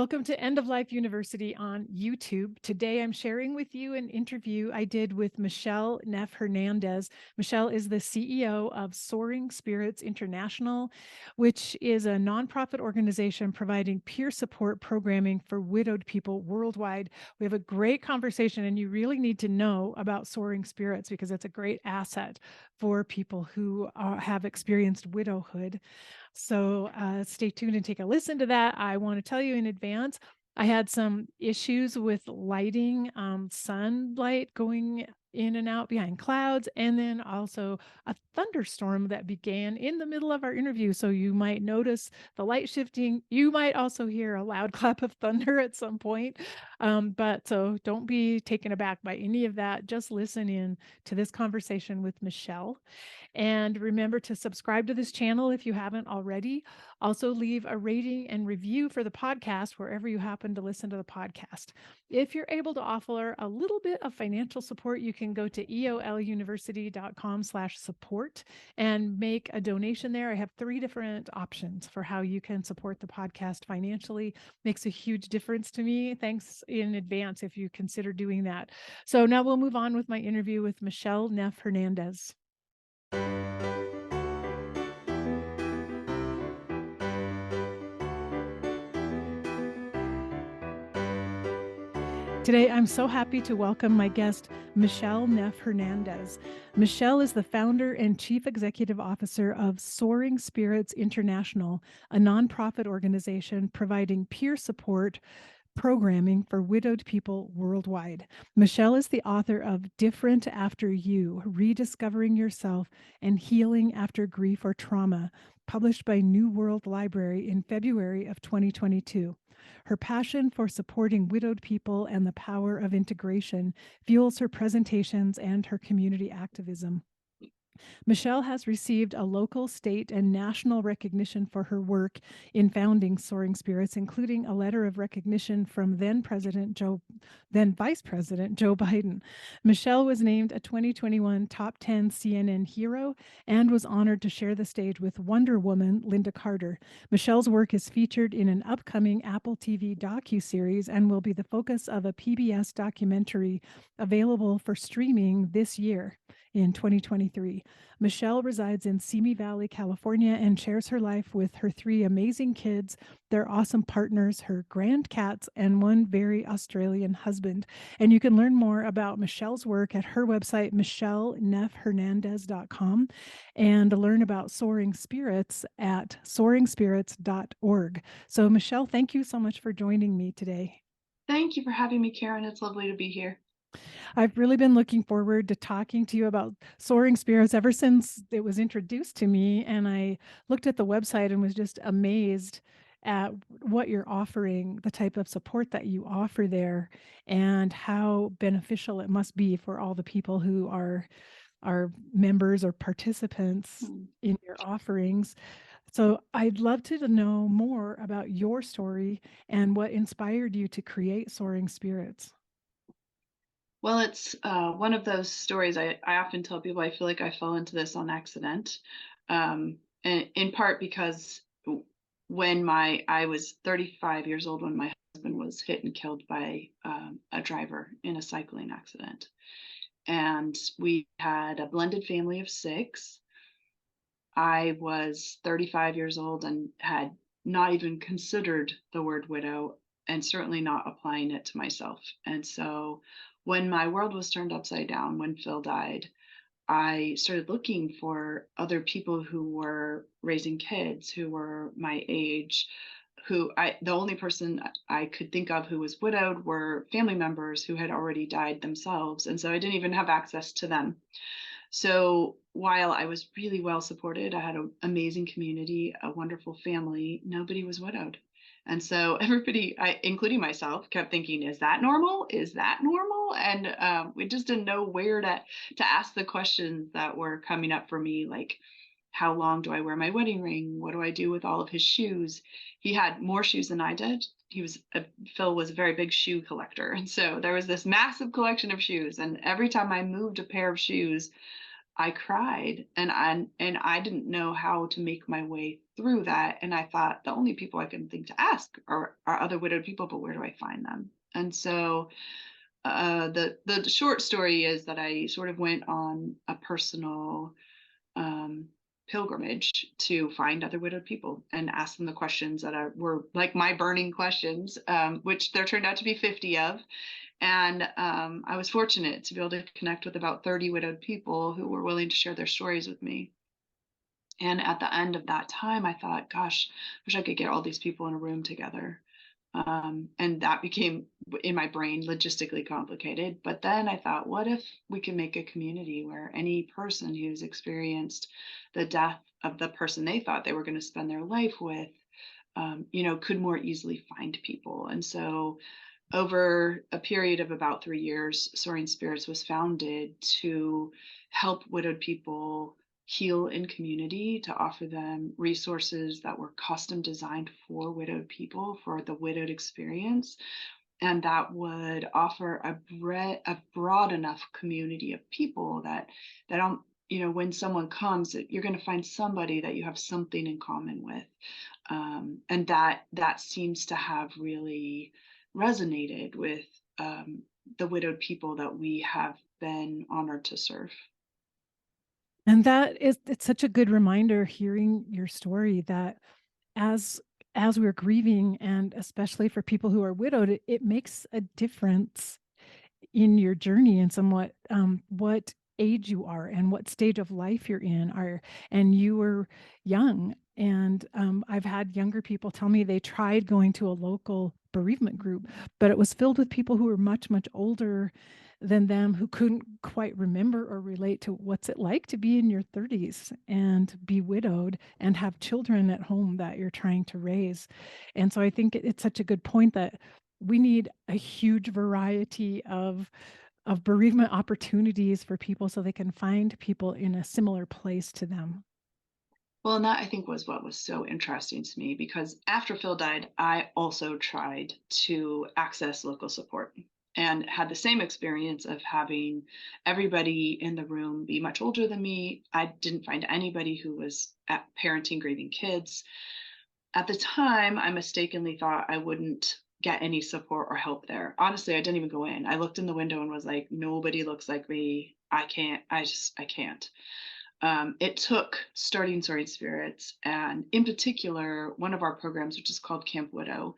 Welcome to End of Life University on YouTube. Today I'm sharing with you an interview I did with Michele Neff Hernandez. Michele is the CEO of Soaring Spirits International, which is a nonprofit organization providing peer support programming for widowed people worldwide. We have a great conversation, and you really need to know about Soaring Spirits because it's a great asset for people who have experienced widowhood. So stay tuned and take a listen to that. I want to tell you in advance, I had some issues with lighting, sunlight going in and out behind clouds, and then also a thunderstorm that began in the middle of our interview. So you might notice the light shifting. You might also hear a loud clap of thunder at some point. But so don't be taken aback by any of that. Just listen in to this conversation with Michele. And remember to subscribe to this channel if you haven't already. Also, leave a rating and review for the podcast wherever you happen to listen to the podcast. If you're able to offer a little bit of financial support, you can go to eoluniversity.com/support and make a donation there. I have 3 different options for how you can support the podcast financially. Makes a huge difference to me. Thanks in advance if you consider doing that. So now we'll move on with my interview with Michele Neff Hernandez. Today, I'm so happy to welcome my guest, Michele Neff Hernandez. Michele is the founder and chief executive officer of Soaring Spirits International, a nonprofit organization providing peer support programming for widowed people worldwide. Michele is the author of Different After You, Rediscovering Yourself and Healing After Grief or Trauma, published by New World Library in February of 2022. Her passion for supporting widowed people and the power of integration fuels her presentations and her community activism. Michele has received a local, state, and national recognition for her work in founding Soaring Spirits, including a letter of recognition from then Vice President Joe Biden. Michele was named a 2021 Top 10 CNN hero and was honored to share the stage with Wonder Woman Linda Carter. Michele's work is featured in an upcoming Apple TV docuseries and will be the focus of a PBS documentary available for streaming this year in 2023. Michele resides in Simi Valley, California, and shares her life with her 3 amazing kids, their awesome partners, her grand cats, and 1 very Australian husband. And you can learn more about Michele's work at her website, micheleneffhernandez.com, and learn about Soaring Spirits at soaringspirits.org. So, Michele, thank you so much for joining me today. Thank you for having me, Karen. It's lovely to be here. I've really been looking forward to talking to you about Soaring Spirits ever since it was introduced to me. And I looked at the website and was just amazed at what you're offering, the type of support that you offer there, and how beneficial it must be for all the people who are members or participants in your offerings. So I'd love to know more about your story and what inspired you to create Soaring Spirits. Well, it's one of those stories I often tell people I feel like I fell into this on accident, and in part because when I was 35 years old when my husband was hit and killed by a driver in a cycling accident. And we had a blended family of 6. I was 35 years old and had not even considered the word widow and certainly not applying it to myself. And so when my world was turned upside down, when Phil died, I started looking for other people who were raising kids, who were my age, the only person I could think of who was widowed were family members who had already died themselves. And so I didn't even have access to them. So while I was really well supported, I had an amazing community, a wonderful family, nobody was widowed. And so everybody, including myself, kept thinking, is that normal? Is that normal? And we just didn't know where to ask the questions that were coming up for me, like, how long do I wear my wedding ring? What do I do with all of his shoes? He had more shoes than I did. Phil was a very big shoe collector. And so there was this massive collection of shoes. And every time I moved a pair of shoes, I cried and I didn't know how to make my way through that. And I thought the only people I can think to ask are other widowed people, but where do I find them? And so the short story is that I sort of went on a personal um, pilgrimage to find other widowed people and ask them the questions that were like my burning questions, which there turned out to be 50 of. And I was fortunate to be able to connect with about 30 widowed people who were willing to share their stories with me. And at the end of that time, I thought, gosh, I wish I could get all these people in a room together. And that became in my brain logistically complicated. But then I thought, what if we could make a community where any person who's experienced the death of the person they thought they were going to spend their life with, could more easily find people. And so over a period of about 3 years, Soaring Spirits was founded to help widowed people heal in community, to offer them resources that were custom designed for widowed people, for the widowed experience, and that would offer a broad enough community of people that when someone comes, you're going to find somebody that you have something in common with, and that seems to have really resonated with the widowed people that we have been honored to serve. And it's such a good reminder hearing your story that as we're grieving, and especially for people who are widowed, it makes a difference in your journey and somewhat what age you are and what stage of life you're in are. And you were young, and I've had younger people tell me they tried going to a local bereavement group, but it was filled with people who were much older than them, who couldn't quite remember or relate to what's it like to be in your 30s and be widowed and have children at home that you're trying to raise. And so I think it's such a good point that we need a huge variety of bereavement opportunities for people so they can find people in a similar place to them. Well, and that I think was what was so interesting to me, because after Phil died, I also tried to access local support and had the same experience of having everybody in the room be much older than me. I didn't find anybody who was at parenting grieving kids. At the time, I mistakenly thought I wouldn't get any support or help there. Honestly, I didn't even go in. I looked in the window and was like, nobody looks like me. I can't. It took starting Soaring Spirits, and in particular, one of our programs, which is called Camp Widow,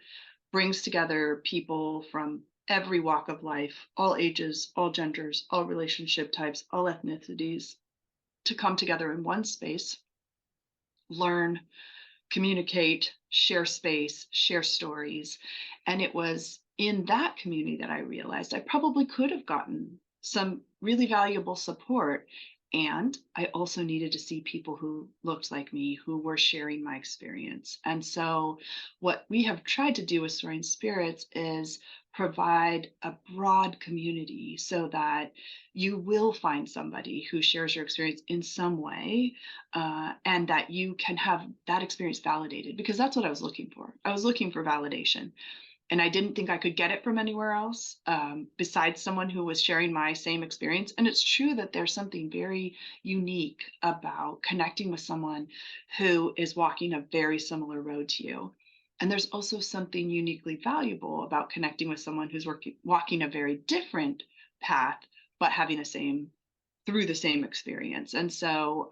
brings together people from every walk of life, all ages, all genders, all relationship types, all ethnicities, to come together in one space, learn, communicate, share space, share stories. And it was in that community that I realized I probably could have gotten some really valuable support. And I also needed to see people who looked like me, who were sharing my experience. And so, what we have tried to do with Soaring Spirits is provide a broad community so that you will find somebody who shares your experience in some way, and that you can have that experience validated, because that's what I was looking for. I was looking for validation, and I didn't think I could get it from anywhere else, besides someone who was sharing my same experience. And it's true that there's something very unique about connecting with someone who is walking a very similar road to you. And there's also something uniquely valuable about connecting with someone who's walking a very different path, but having the same experience. And so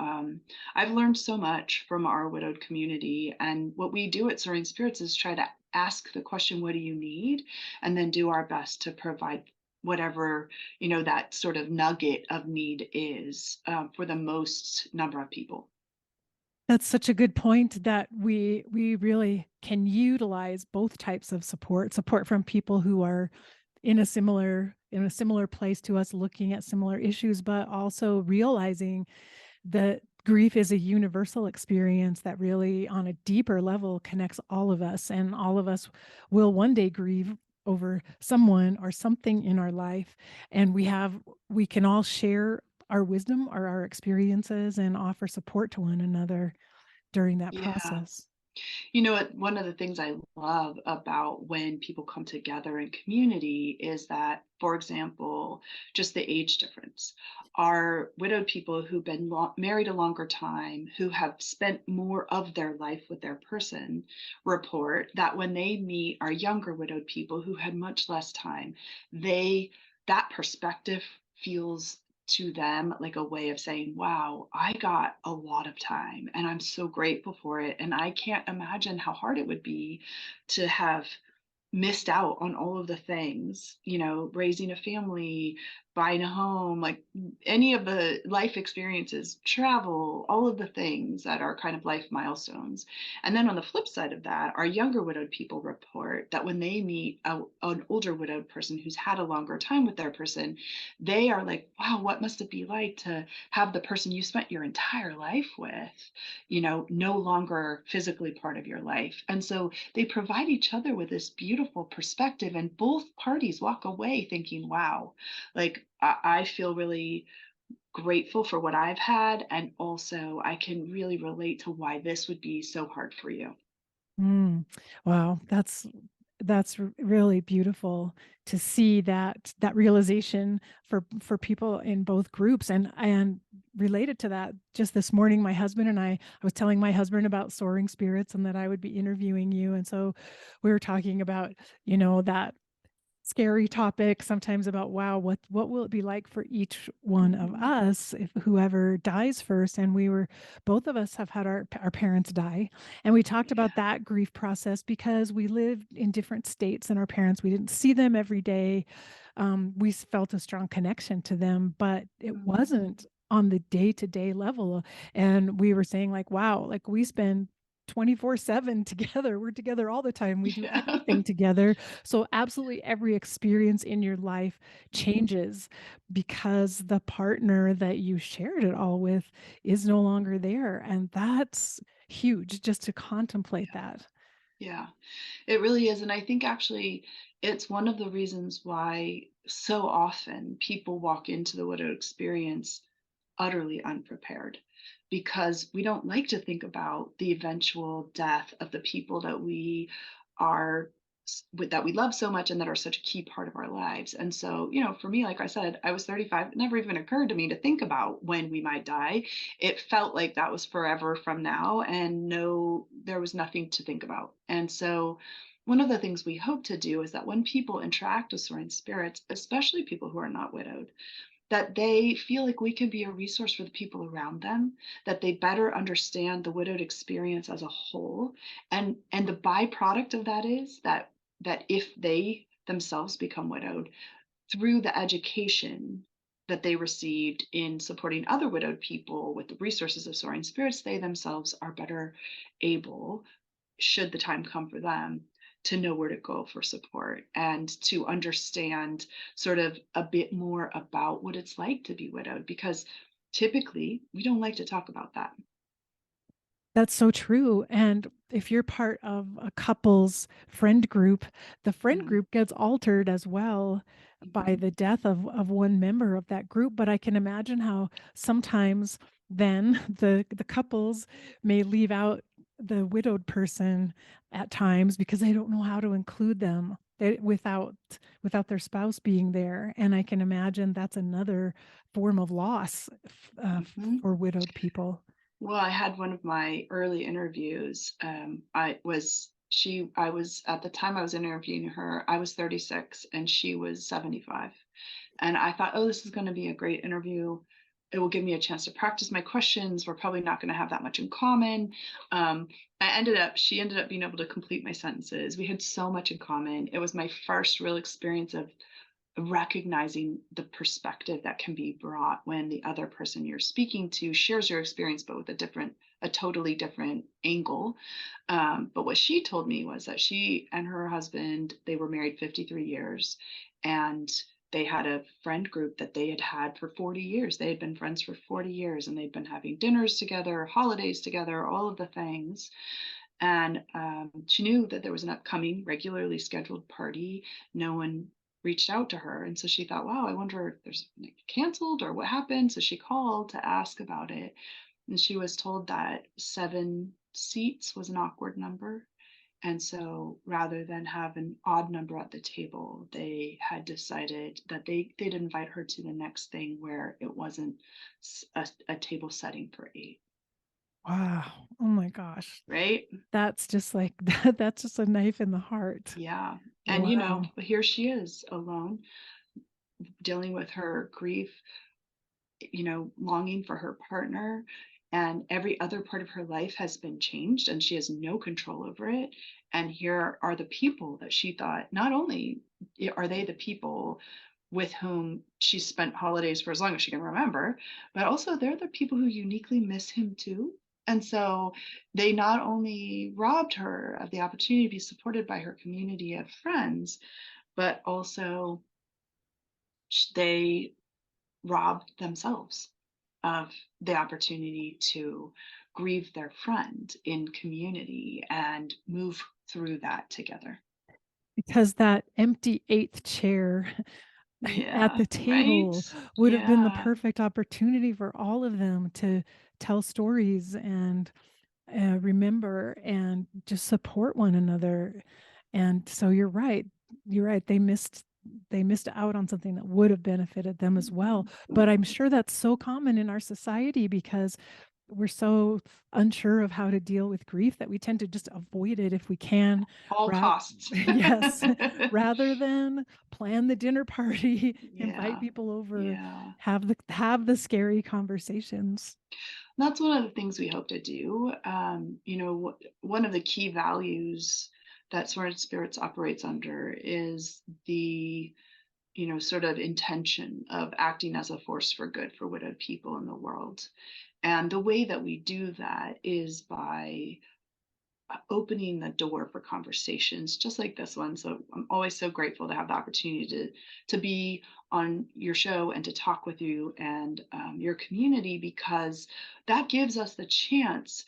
I've learned so much from our widowed community. And what we do at Soaring Spirits is try to ask the question, what do you need? And then do our best to provide whatever, that sort of nugget of need is, for the most number of people. That's such a good point that we really can utilize both types of support from people who are in a similar place to us, looking at similar issues, but also realizing that grief is a universal experience that really on a deeper level connects all of us, and all of us will one day grieve over someone or something in our life, and we can all share our wisdom or our experiences and offer support to one another during that Yeah. process. You know what? One of the things I love about when people come together in community is that, for example, just the age difference. Are widowed people who've been married a longer time, who have spent more of their life with their person, report that when they meet our younger widowed people who had much less time, they that perspective feels to them like a way of saying, wow, I got a lot of time and I'm so grateful for it. And I can't imagine how hard it would be to have missed out on all of the things, raising a family, buying a home, like any of the life experiences, travel, all of the things that are kind of life milestones. And then on the flip side of that, our younger widowed people report that when they meet an older widowed person who's had a longer time with their person, they are like, wow, what must it be like to have the person you spent your entire life with, no longer physically part of your life. And so they provide each other with this beautiful perspective, and both parties walk away thinking, wow, like I feel really grateful for what I've had, and also I can really relate to why this would be so hard for you. Mm, wow, really beautiful to see that realization for people in both groups. And related to that, just this morning, my husband and I was telling my husband about Soaring Spirits and that I would be interviewing you. And so we were talking about, that scary topic sometimes about, wow, what will it be like for each one of Mhm. us if whoever dies first. And we were both of us have had our parents die, and we talked Yeah. about that grief process because we lived in different states than our parents. We didn't see them every day. We felt a strong connection to them, but it Mhm. wasn't on the day-to-day level. And we were saying, like, wow, like we spend 24/7 together. We're together all the time. We do Yeah. everything together. So absolutely every experience in your life Mhm. changes because the partner that you shared it all with is no longer there. And that's huge just to contemplate that. Yeah, it really is. And I think actually it's one of the reasons why so often people walk into the widowed experience utterly unprepared, because we don't like to think about the eventual death of the people that we are that we love so much and that are such a key part of our lives. And so, for me, like I said, I was 35. It never even occurred to me to think about when we might die. It felt like that was forever from now, and no, there was nothing to think about. And so one of the things we hope to do is that when people interact with soaring spirits, especially people who are not widowed, that they feel like we can be a resource for the people around them, that they better understand the widowed experience as a whole. And the byproduct of that is that if they themselves become widowed, through the education that they received in supporting other widowed people with the resources of soaring spirits, they themselves are better able, should the time come for them, to know where to go for support and to understand sort of a bit more about what it's like to be widowed, because typically we don't like to talk about that. That's so true. And if you're part of a couple's friend group, the friend Mm, group gets altered as well by mhm, the death of one member of that group. But I can imagine how sometimes then the couples may leave out the widowed person at times because they don't know how to include them without their spouse being there. And I can imagine that's another form of loss mhm. for widowed people. Well, I had one of my early interviews. I was at the time I was interviewing her, I was 36 and she was 75. And I thought, oh, this is going to be a great interview. It will give me a chance to practice my questions. We're probably not going to have that much in common. Um, she ended up being able to complete my sentences. We had so much in common. It was my first real experience of recognizing the perspective that can be brought when the other person you're speaking to shares your experience, but with a totally different angle. But what she told me was that she and her husband, they were married 53 years, and they had a friend group that they had had for 40 years. They had been friends for 40 years, and they'd been having dinners together, holidays together, all of the things. And she knew that there was an upcoming regularly scheduled party. No one reached out to her. And so she thought, wow, I wonder if there's like, canceled or what happened. So she called to ask about it. And she was told that seats was an awkward number. And so rather than have an odd number at the table, they had decided that they'd invite her to the next thing where it wasn't a table setting for 8, Wow. Oh my gosh. right? That's just like that. That's just a knife in the heart. Yeah. And, Wow. here she is alone, dealing with her grief, longing for her partner, and every other part of her life has been changed and she has no control over it. And here are the people that she thought, not only are they the people with whom she spent holidays for as long as she can remember, but also they're the people who uniquely miss him too. And so they not only robbed her of the opportunity to be supported by her community of friends, but also they robbed themselves of the opportunity to grieve their friend in community and move through that together. Because that empty eighth chair at Yeah, the right? table would have been the Yeah. perfect opportunity for all of them to tell stories and remember and just support one another. And so you're right. You're right. They missed out on something that would have benefited them as well. But I'm sure that's so common in our society because we're so unsure of how to deal with grief that we tend to just avoid it if we can. All Ra- costs. yes, rather than plan the dinner party, invite Yeah. people over, Yeah. have the scary conversations. That's one of the things we hope to do. One of the key values that Soaring Spirits operates under is the sort of intention of acting as a force for good for widowed people in the world. And the way that we do that is by opening the door for conversations just like this one. So I'm always so grateful to have the opportunity to be on your show and to talk with you and your community, because that gives us the chance.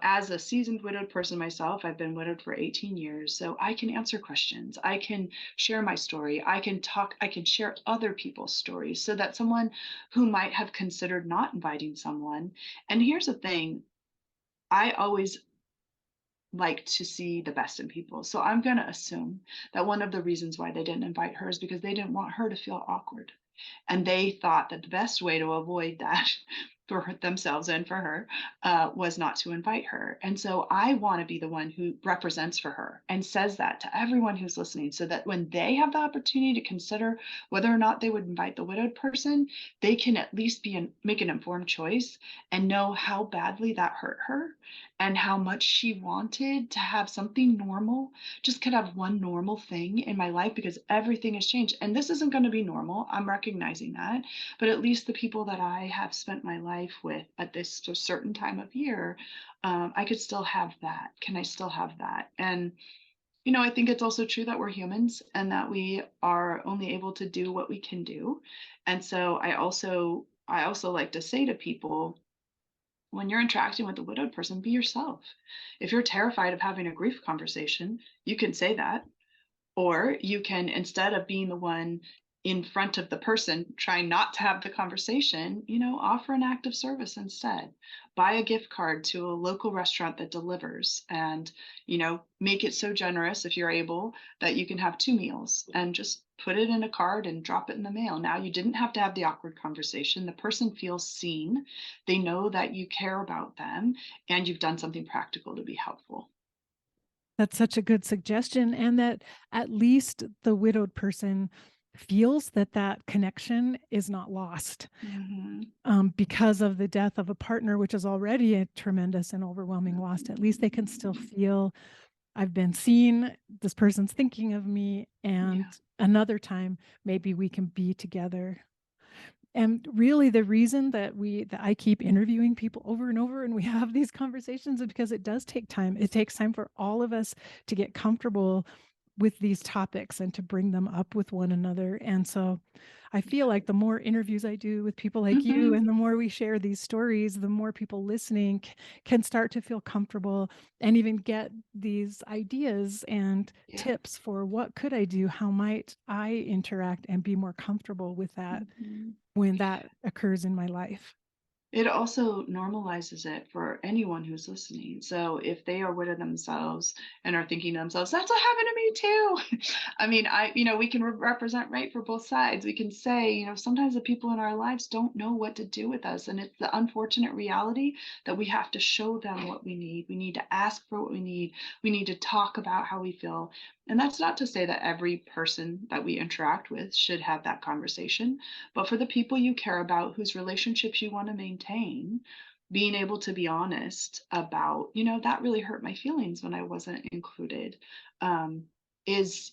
As a seasoned widowed person myself, I've been widowed for 18 years, so I can answer questions. I can share my story. I can talk. I can share other people's stories so that someone who might have considered not inviting someone. And here's the thing: I always like to see the best in people. So I'm going to assume that one of the reasons why they didn't invite her is because they didn't want her to feel awkward. And they thought that the best way to avoid that for themselves and for her was not to invite her. And so I want to be the one who represents for her and says that to everyone who's listening, so that when they have the opportunity to consider whether or not they would invite the widowed person, they can at least make an informed choice and know how badly that hurt her and how much she wanted to have something normal, just could have one normal thing in my life, because everything has changed. And this isn't going to be normal. I'm recognizing that. But at least the people that I have spent my life with at this certain time of year, I could still have that. Can I still have that? And, I think it's also true that we're humans and that we are only able to do what we can do. And so I also like to say to people, when you're interacting with a widowed person, be yourself. If you're terrified of having a grief conversation, you can say that. Or you can, instead of being the one in front of the person trying not to have the conversation, offer an act of service instead. Buy a gift card to a local restaurant that delivers, and, make it so generous if you're able that you can have 2 meals and just put it in a card and drop it in the mail. Now you didn't have to have the awkward conversation. The person feels seen. They know that you care about them and you've done something practical to be helpful. That's such a good suggestion. And that at least the widowed person feels that that connection is not lost Mhm. because of the death of a partner, which is already a tremendous and overwhelming loss. At least they can still feel I've been seen, this person's thinking of me, and Yeah. another time maybe we can be together. And really the reason that I keep interviewing people over and over and we have these conversations is because it does take time. It takes time for all of us to get comfortable with these topics and to bring them up with one another. And so I feel like the more interviews I do with people like you Mhm. and the more we share these stories, the more people listening can start to feel comfortable and even get these ideas and Yeah. tips for what could I do? How might I interact and be more comfortable with that Mhm. when that occurs in my life? it also normalizes it for anyone who's listening. So if they are widowed themselves and are thinking to themselves, that's what happened to me too. I mean, we can represent right for both sides. We can say, sometimes the people in our lives don't know what to do with us. And it's the unfortunate reality that we have to show them what we need. We need to ask for what we need. We need to talk about how we feel. And that's not to say that every person that we interact with should have that conversation, but for the people you care about, whose relationships you want to maintain, being able to be honest about, that really hurt my feelings when I wasn't included, um, is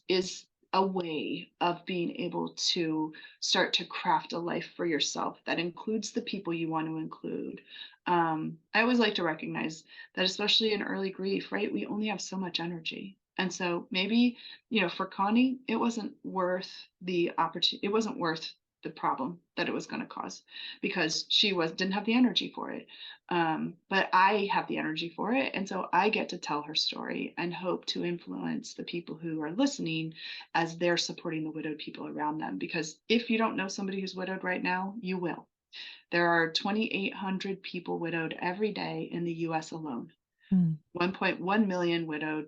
a way of being able to start to craft a life for yourself that includes the people you want to include. I always like to recognize that, especially in early grief, right? We only have so much energy. And so maybe, for Connie, it wasn't worth the opportunity. It wasn't worth the problem that it was going to cause, because she didn't have the energy for it. But I have the energy for it. And so I get to tell her story and hope to influence the people who are listening as they're supporting the widowed people around them. Because if you don't know somebody who's widowed right now, you will. There are 2,800 people widowed every day in the US alone. Mm. 1.1 million widowed,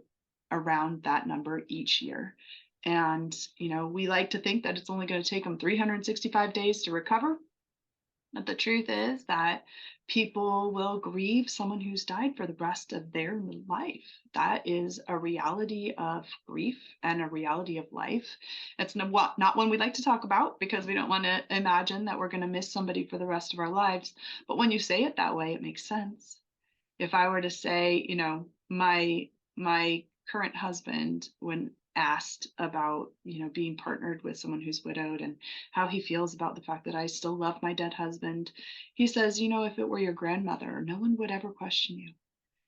around that number each year. And, we like to think that it's only going to take them 365 days to recover. But the truth is that people will grieve someone who's died for the rest of their life. That is a reality of grief and a reality of life. It's not one we like to talk about, because we don't want to imagine that we're going to miss somebody for the rest of our lives. But when you say it that way, it makes sense. If I were to say, my current husband, when asked about, being partnered with someone who's widowed and how he feels about the fact that I still love my dead husband, he says, if it were your grandmother, no one would ever question you.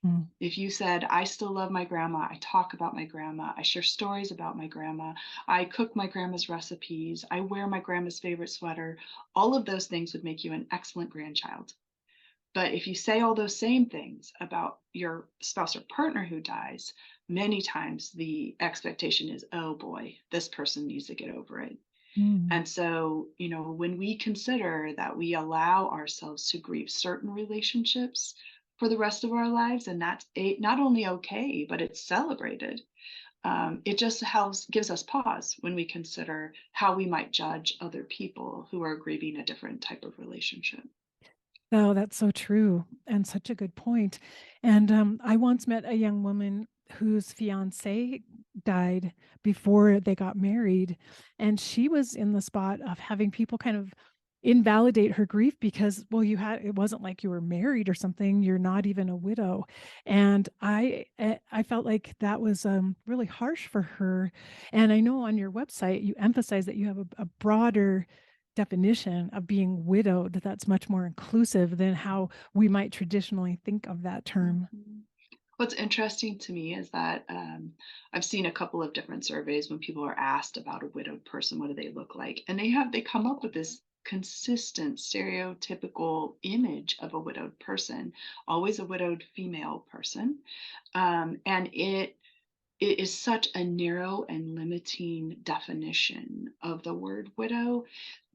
Mm. If you said, I still love my grandma, I talk about my grandma, I share stories about my grandma, I cook my grandma's recipes, I wear my grandma's favorite sweater, all of those things would make you an excellent grandchild. But if you say all those same things about your spouse or partner who dies, many times the expectation is, oh boy, this person needs to get over it. Mm. And so, when we consider that we allow ourselves to grieve certain relationships for the rest of our lives, and that's not only okay, but it's celebrated. It just gives us pause when we consider how we might judge other people who are grieving a different type of relationship. Oh, that's so true and such a good point. And I once met a young woman whose fiance died before they got married, and she was in the spot of having people kind of invalidate her grief because, well, it wasn't like you were married or something. You're not even a widow, and I felt like that was really harsh for her. And I know on your website you emphasize that you have a broader definition of being widowed that's much more inclusive than how we might traditionally think of that term. Mhm. What's interesting to me is that I've seen a couple of different surveys when people are asked about a widowed person, what do they look like? And they come up with this consistent stereotypical image of a widowed person, always a widowed female person. And it is such a narrow and limiting definition of the word widow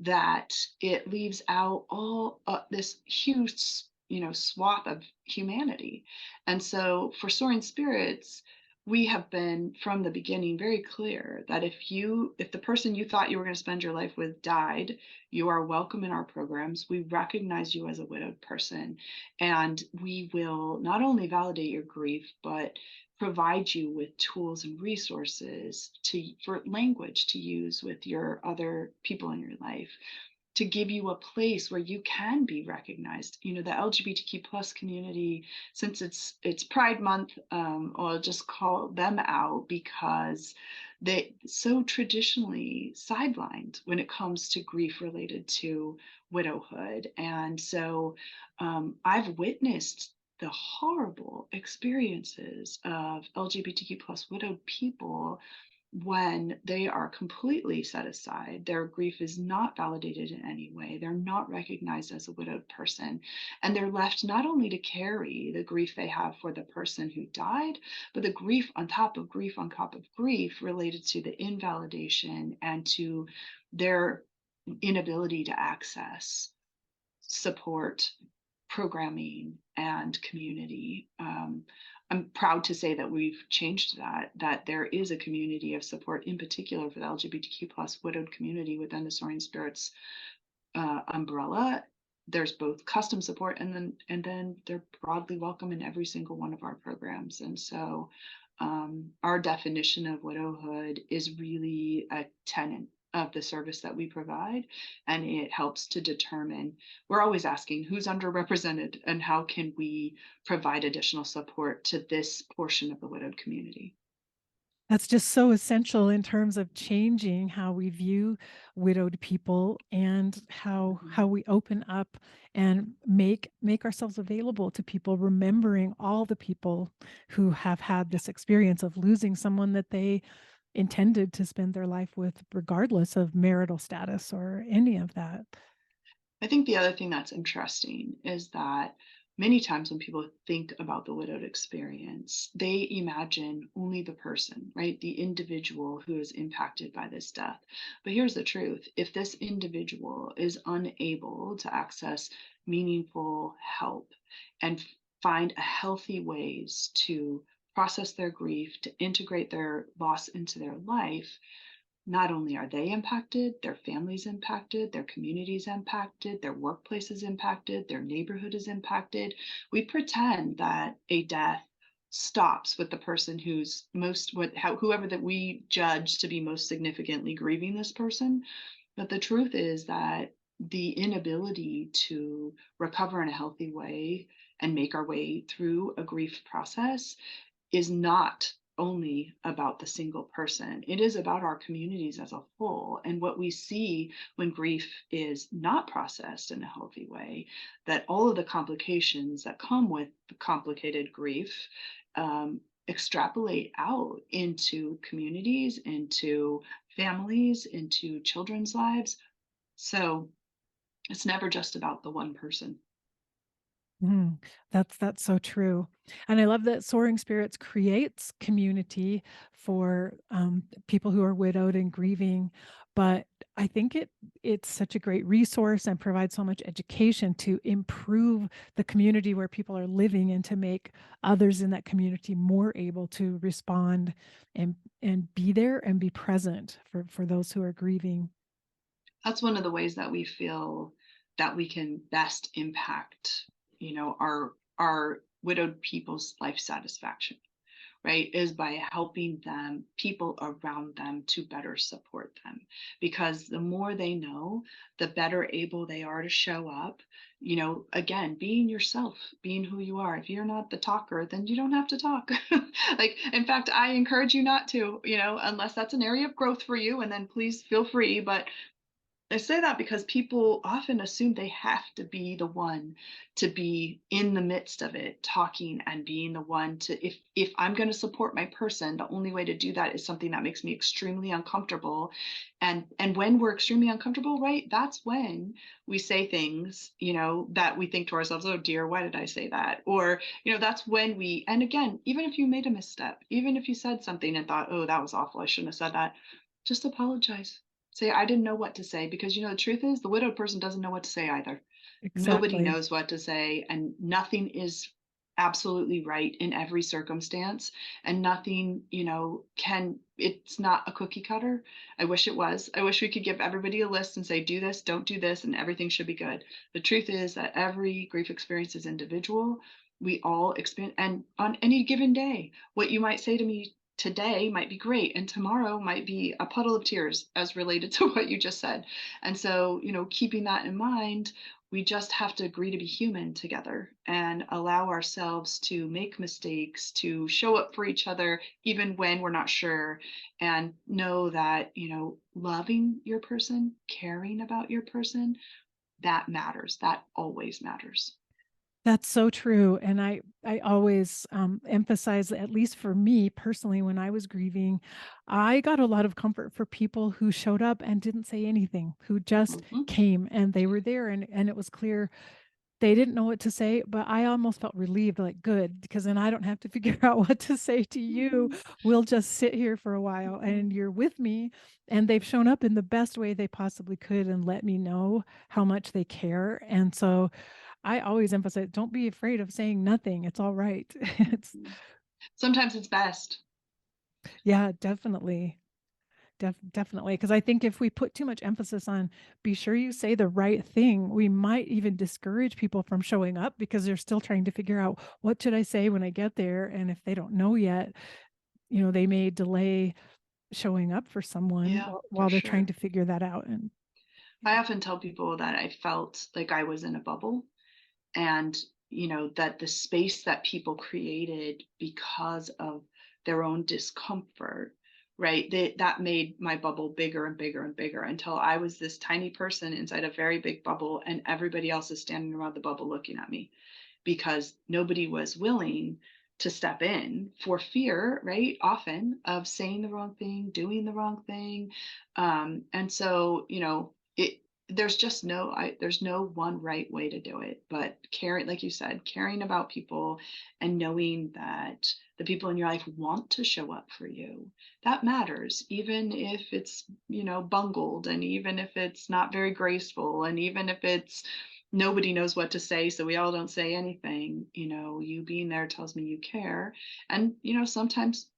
that it leaves out all this huge, swath of humanity. And so for Soaring Spirits, we have been from the beginning very clear that if the person you thought you were going to spend your life with died, you are welcome in our programs. We recognize you as a widowed person, and we will not only validate your grief, but provide you with tools and resources for language to use with your other people in your life, to give you a place where you can be recognized. The LGBTQ plus community, since it's Pride Month, I'll just call them out because they so traditionally sidelined when it comes to grief related to widowhood. And so I've witnessed the horrible experiences of LGBTQ plus widowed people when they are completely set aside. Their grief is not validated in any way. They're not recognized as a widowed person. And they're left not only to carry the grief they have for the person who died, but the grief on top of grief on top of grief related to the invalidation and to their inability to access support programming and community. I'm proud to say that we've changed that there is a community of support, in particular for the LGBTQ plus widowed community within the Soaring Spirits umbrella. There's both custom support and then they're broadly welcome in every single one of our programs. And so our definition of widowhood is really a tenet of the service that we provide, and it helps to determine, we're always asking who's underrepresented and how can we provide additional support to this portion of the widowed community. That's just so essential in terms of changing how we view widowed people and how we open up and make ourselves available to people, remembering all the people who have had this experience of losing someone that they intended to spend their life with, regardless of marital status or any of that. I think the other thing that's interesting is that many times when people think about the widowed experience, they imagine only the person, right? The individual who is impacted by this death. But here's the truth: if this individual is unable to access meaningful help and find healthy ways to process their grief, to integrate their loss into their life, not only are they impacted, their families impacted, their communities impacted, their workplace is impacted, their neighborhood is impacted. We pretend that a death stops with the person who's whoever that we judge to be most significantly grieving this person. But the truth is that the inability to recover in a healthy way and make our way through a grief process is not only about the single person. It is about our communities as a whole. And what we see when grief is not processed in a healthy way, that all of the complications that come with complicated grief extrapolate out into communities, into families, into children's lives. So it's never just about the one person. That's so true. And I love that Soaring Spirits creates community for people who are widowed and grieving. But I think it's such a great resource and provides so much education to improve the community where people are living and to make others in that community more able to respond and be there and be present for those who are grieving. That's one of the ways that we feel that we can best impact, our widowed people's life satisfaction, right, is by helping them, people around them, to better support them, because the more they know, the better able they are to show up, again, being yourself, being who you are. If you're not the talker, then you don't have to talk. Like, in fact, I encourage you not to, unless that's an area of growth for you, and then please feel free. But I say that because people often assume they have to be the one to be in the midst of it, talking and being the one to, if I'm going to support my person, the only way to do that is something that makes me extremely uncomfortable. And when we're extremely uncomfortable, right, that's when we say things, that we think to ourselves, oh dear, why did I say that? Or, that's when and again, even if you made a misstep, even if you said something and thought, oh, that was awful, I shouldn't have said that, just apologize. Say, I didn't know what to say, because the truth is the widowed person doesn't know what to say either. Nobody Exactly. knows what to say, and nothing is absolutely right in every circumstance, and nothing, it's not a cookie cutter. I wish it was. I wish we could give everybody a list and say, do this, don't do this, and everything should be good. The truth is that every grief experience is individual. We all experience, and on any given day, what you might say to me today might be great, and tomorrow might be a puddle of tears as related to what you just said. And so, keeping that in mind, we just have to agree to be human together and allow ourselves to make mistakes, to show up for each other even when we're not sure, and know that, loving your person, caring about your person, that matters. That always matters. That's so true. And I always emphasize, at least for me personally, when I was grieving, I got a lot of comfort for people who showed up and didn't say anything, who just Mhm. came and they were there, and it was clear they didn't know what to say, but I almost felt relieved, like, good, because then I don't have to figure out what to say to you. Mhm. We'll just sit here for a while Mhm. and you're with me. And they've shown up in the best way they possibly could and let me know how much they care. And so I always emphasize, don't be afraid of saying nothing. It's all right. It's, Mhm. Sometimes it's best. yeah, definitely. Definitely. Because I think if we put too much emphasis on be sure you say the right thing, we might even discourage people from showing up because they're still trying to figure out what should I say when I get there. And if they don't know yet, they may delay showing up for someone Yeah, for while they're trying sure. to figure that out. And I yeah. often tell people that I felt like I was in a bubble, and that the space that people created because of their own discomfort, right, that made my bubble bigger and bigger and bigger until I was this tiny person inside a very big bubble, and everybody else is standing around the bubble looking at me because nobody was willing to step in for fear, right, often of saying the wrong thing, doing the wrong thing. And so there's just there's no one right way to do it, but caring, like you said, caring about people and knowing that the people in your life want to show up for you, that matters, even if it's bungled, and even if it's not very graceful, and even if it's nobody knows what to say, so we all don't say anything. You being there tells me you care. And sometimes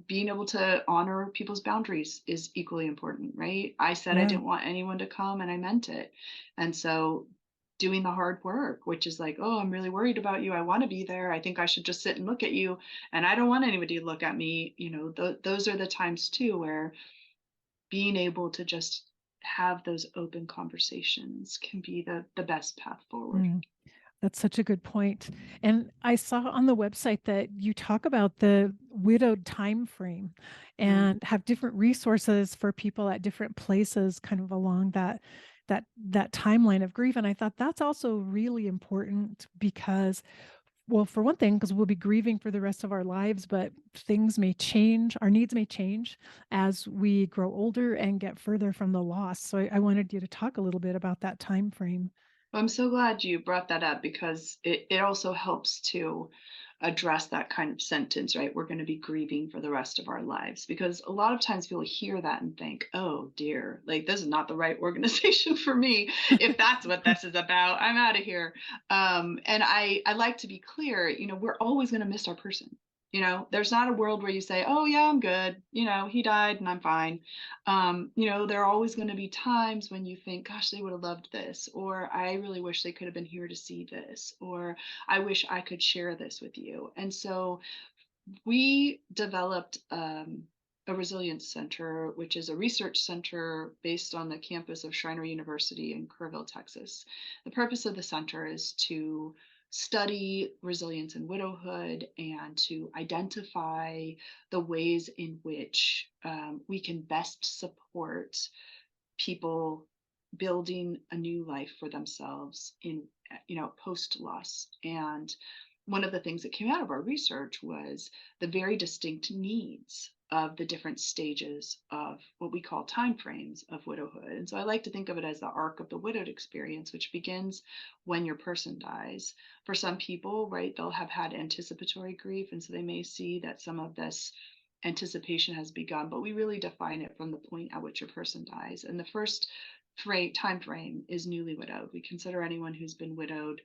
being able to honor people's boundaries is equally important, right? I said I Yeah. didn't want anyone to come, and I meant it. And so doing the hard work, which is like, oh, I'm really worried about you, I want to be there, I think I should just sit and look at you, and I don't want anybody to look at me. Those are the times too where being able to just have those open conversations can be the best path forward. Mm. That's such a good point. And I saw on the website that you talk about the widowed time frame Mm. and have different resources for people at different places kind of along that timeline of grief. And I thought that's also really important because, well, for one thing, because we'll be grieving for the rest of our lives, but things may change, our needs may change as we grow older and get further from the loss. So I wanted you to talk a little bit about that time frame. I'm so glad you brought that up, because it also helps to address that kind of sentence, right? We're going to be grieving for the rest of our lives. Because a lot of times people hear that and think, oh dear, like this is not the right organization for me. If that's what this is about, I'm out of here. And I like to be clear, we're always going to miss our person. There's not a world where you say, oh yeah, I'm good. He died and I'm fine. There are always going to be times when you think, gosh, they would have loved this, or I really wish they could have been here to see this, or I wish I could share this with you. And so we developed a resilience center, which is a research center based on the campus of Schreiner University in Kerrville, Texas. The purpose of the center is to study resilience in widowhood and to identify the ways in which we can best support people building a new life for themselves in post loss. And one of the things that came out of our research was the very distinct needs of the different stages of what we call time frames of widowhood. And so I like to think of it as the arc of the widowed experience, which begins when your person dies. For some people, right, they'll have had anticipatory grief, and so they may see that some of this anticipation has begun, but we really define it from the point at which your person dies. And the first time frame is newly widowed. We consider anyone who's been widowed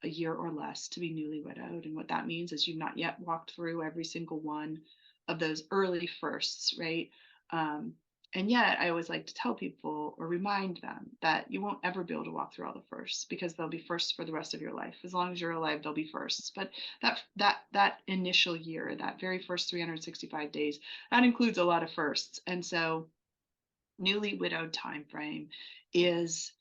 a year or less to be newly widowed. And what that means is you've not yet walked through every single one of those early firsts, right? Um, and yet, I always like to tell people or remind them that you won't ever be able to walk through all the firsts, because they'll be firsts for the rest of your life. As long as you're alive, they'll be firsts. But that initial year, that very first 365 days, that includes a lot of firsts. And so, newly widowed time frame is,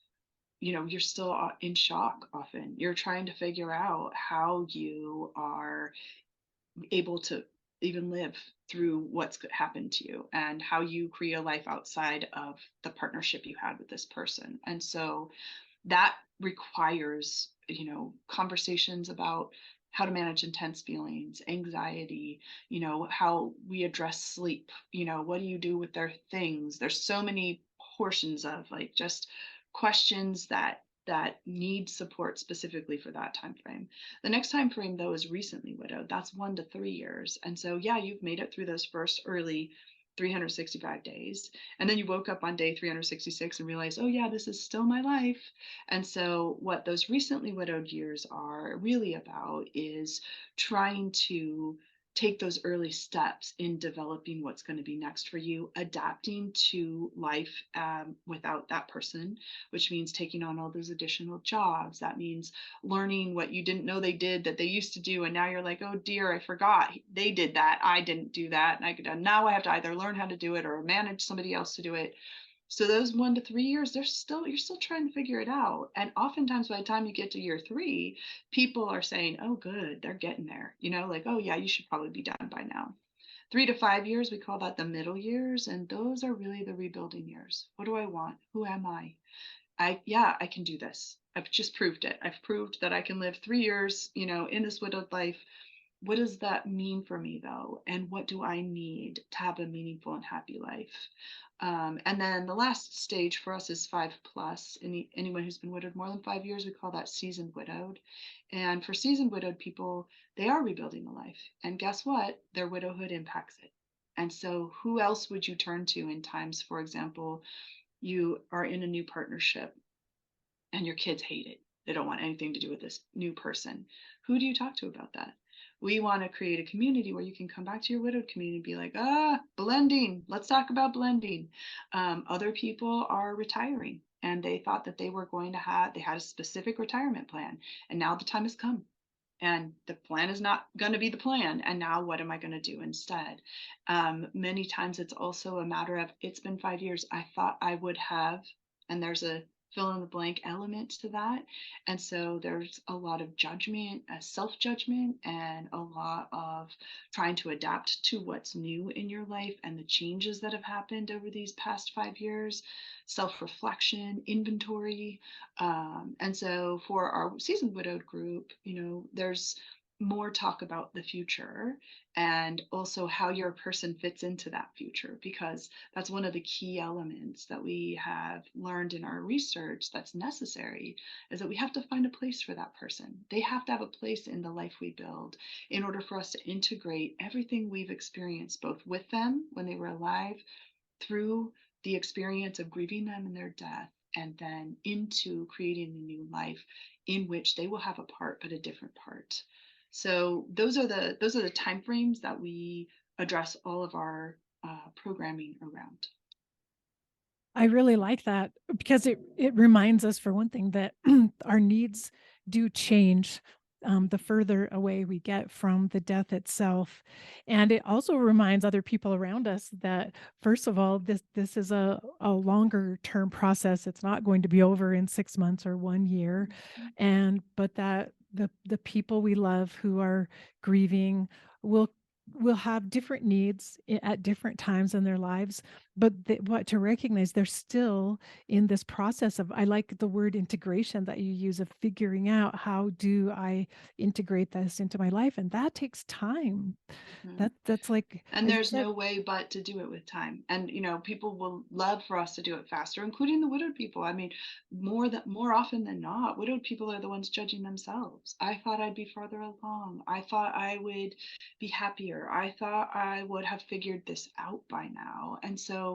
you're still in shock. Often you're trying to figure out how you are able to even live through what's happened to you, and how you create a life outside of the partnership you had with this person. And so that requires conversations about how to manage intense feelings, anxiety, how we address sleep, what do you do with their things. There's so many portions of like just questions that need support specifically for that time frame. The next time frame though is recently widowed. That's 1 to 3 years. And so yeah, you've made it through those first early 365 days. And then you woke up on day 366 and realized, oh, yeah, this is still my life. And so, what those recently widowed years are really about is trying to take those early steps in developing what's going to be next for you, adapting to life without that person, which means taking on all those additional jobs. That means learning what you didn't know they did that they used to do. And now you're like, oh dear, I forgot they did that. I didn't do that. And now I have to either learn how to do it or manage somebody else to do it. So those 1 to 3 years, you're still trying to figure it out. And oftentimes by the time you get to year 3, people are saying, oh, good, they're getting there. Like, oh yeah, you should probably be done by now. 3 to 5 years, we call that the middle years. And those are really the rebuilding years. What do I want? Who am I? I can do this. I've just proved it. I've proved that I can live 3 years, in this widowed life. What does that mean for me though? And what do I need to have a meaningful and happy life? And then the last stage for us is 5+. Anyone who's been widowed more than 5 years, we call that seasoned widowed. And for seasoned widowed people, they are rebuilding a life. And guess what? Their widowhood impacts it. And so, who else would you turn to in times, for example, you are in a new partnership and your kids hate it? They don't want anything to do with this new person. Who do you talk to about that? We want to create a community where you can come back to your widowed community and be like, blending. Let's talk about blending. Other people are retiring and they thought that they were going to they had a specific retirement plan. And now the time has come. And the plan is not going to be the plan. And now what am I going to do instead? Many times it's also a matter of, it's been 5 years. I thought I would have, and there's a fill in the blank element to that. And so there's a lot of judgment, self-judgment, and a lot of trying to adapt to what's new in your life and the changes that have happened over these past 5 years, self-reflection, inventory. And so for our seasoned widowed group, there's more talk about the future and also how your person fits into that future, because that's one of the key elements that we have learned in our research that's necessary, is that we have to find a place for that person. They have to have a place in the life we build in order for us to integrate everything we've experienced, both with them when they were alive, through the experience of grieving them in their death, and then into creating a new life in which they will have a part, but a different part. So those are the time frames that we address all of our programming around. I really like that because it reminds us, for one thing, that our needs do change the further away we get from the death itself. And it also reminds other people around us that, first of all, this is a longer term process. It's not going to be over in 6 months or 1 year. But that the people we love who are grieving will have different needs at different times in their lives, but what to recognize, they're still in this process of, I like the word integration that you use, of figuring out, how do I integrate this into my life? And that takes time. That's like, And as you there's said. no way but to do it with time. And people will love for us to do it faster, including the widowed people. I mean, more often than not, widowed people are the ones judging themselves. I thought I'd be further along. I thought I would be happier. I thought I would have figured this out by now. And so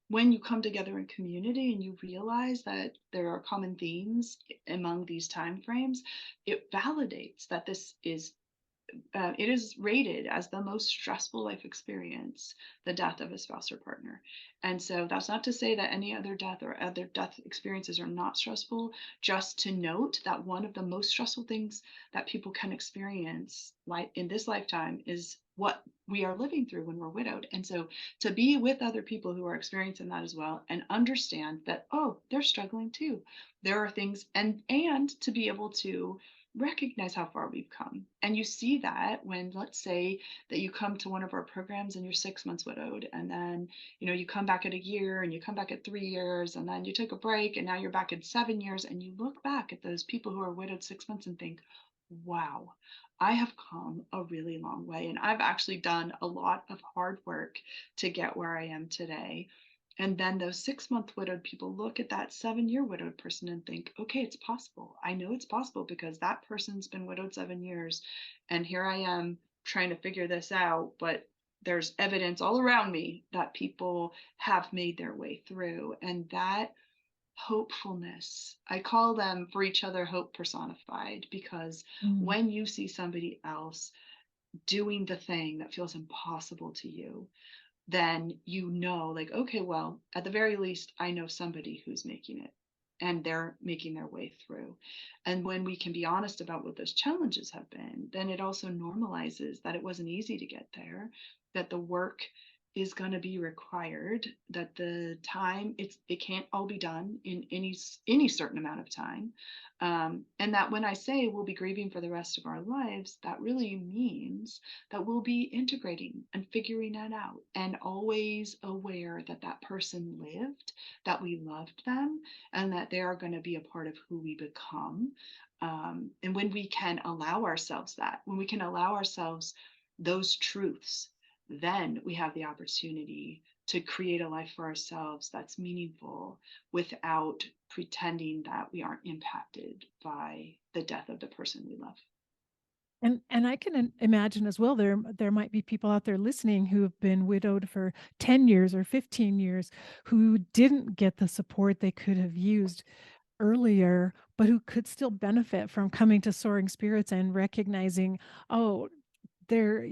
when you come together in community and you realize that there are common themes among these time frames, it validates that it is rated as the most stressful life experience, the death of a spouse or partner. And so that's not to say that any other death or other death experiences are not stressful, just to note that one of the most stressful things that people can experience in this lifetime is what we are living through when we're widowed. And so to be with other people who are experiencing that as well, and understand that, oh, they're struggling too. There are things, and to be able to recognize how far we've come. And you see that when, let's say that you come to one of our programs and you're 6 months widowed, and then you come back at a year, and you come back at 3 years, and then you take a break, and now you're back at 7 years, and you look back at those people who are widowed 6 months and think, wow, I have come a really long way, and I've actually done a lot of hard work to get where I am today. And then those 6 month widowed people look at that 7 year widowed person and think, okay, it's possible. I know it's possible because that person's been widowed 7 years. And here I am trying to figure this out. But there's evidence all around me that people have made their way through. And that hopefulness, I call them for each other hope personified, because Mm. when you see somebody else doing the thing that feels impossible to you, then you know, like, okay, well, at the very least, I know somebody who's making it and they're making their way through. And when we can be honest about what those challenges have been, then it also normalizes that it wasn't easy to get there, that the work is going to be required, that the time, it can't all be done in any certain amount of time, and that when I say we'll be grieving for the rest of our lives, that really means that we'll be integrating and figuring that out, and always aware that that person lived, that we loved them, and that they are going to be a part of who we become. And when we can allow ourselves that, when we can allow ourselves those truths, then we have the opportunity to create a life for ourselves that's meaningful without pretending that we aren't impacted by the death of the person we love. And I can imagine as well, there might be people out there listening who have been widowed for 10 years or 15 years who didn't get the support they could have used earlier, but who could still benefit from coming to Soaring Spirits and recognizing, oh, they're,